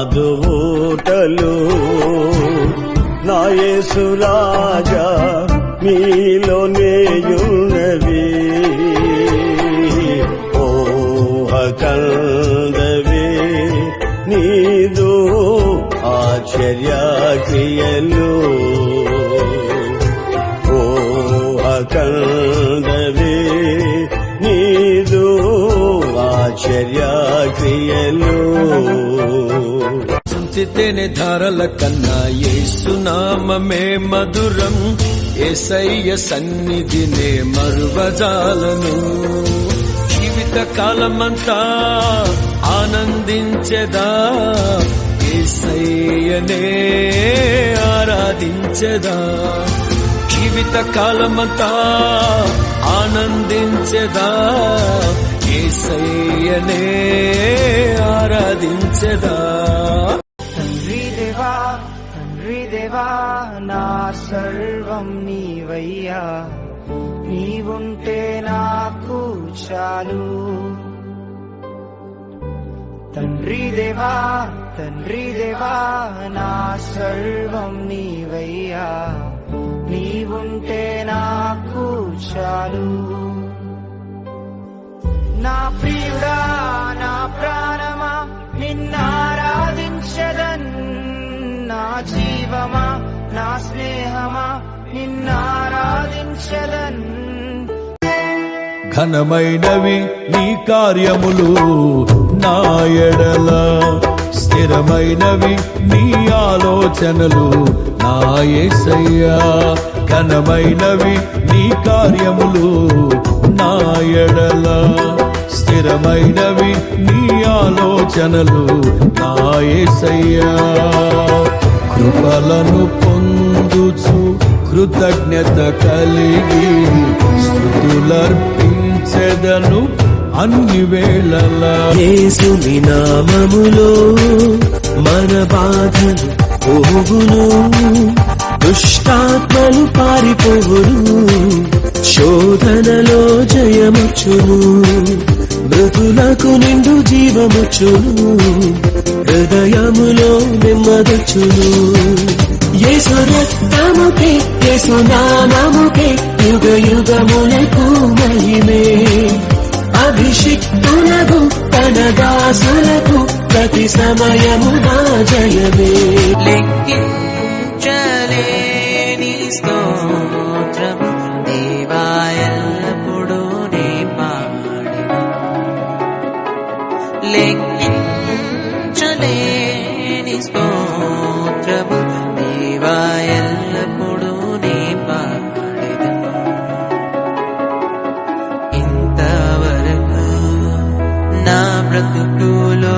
నాదు ఊటలు నా యేసు రాజా మీలోనేయున్నవి కందవే నీదు ఆశ్చర్య క్రియలు కందవే నీదు ఆశ్చర్య క్రియలు స్తుతితేనే ధారల కన్నా యేసునామమే మధురం యేసయ్య సన్నిధినే మరువజాలను జీవిత కాలమంతా ఆనందించెదా యేసయ్యనే ఆరాధించెదా జీవిత కాలమంతా ఆనందించెదా యేసయ్యనే ఆరాధించెదా తండ్రి దేవా నా సర్వం నీవయ్యా నీవుంటే నాకు చాలు తండ్రి దేవా నా సర్వం నీవయ్యా నీవుంటే నాకు చాలు నా ప్రియుడా నా ప్రాణమా నిన్నారాధించదన్ నా జీవమా నా స్నేహమా నిన్నారాధించదన్ ఘనమైనవి నీ కార్యములు నా ఎడల స్థిరమైనవి నీ ఆలోచనలు నా యేసయ్యా ఘనమైనవి నీ కార్యములు నా ఎడల స్థిరమైనవి నీ ఆలోచనలు నా యేసయ్యా కృపలను పొందుచు కృతజ్ఞత కలిగి స్తుతులర్పించెదను అన్ని వేళలా యేసుని నామములో మన బాధలు పోవును దుష్టాత్మలు పారిపోవును శోధనలో జయముచ్చును మృతులకు నిండు జీవముచ్చును హృదయములో నెమ్మదొచ్చును యేసు రక్తముకే యేసు నామముకే యుగ యుగములకు మహిమే అభిషిక్తులకు తన దాసులకు ప్రతి సమయమునా జయమే లెక్కించలేని స్తోత్రము దేవా ఎల్లప్పుడూ నే పాడెను లెక్కించలేని స్తోత్రము దేవా ఎల్లప్పుడూ నే పాడెను ఇంతవరకు నా బ్రతుకులో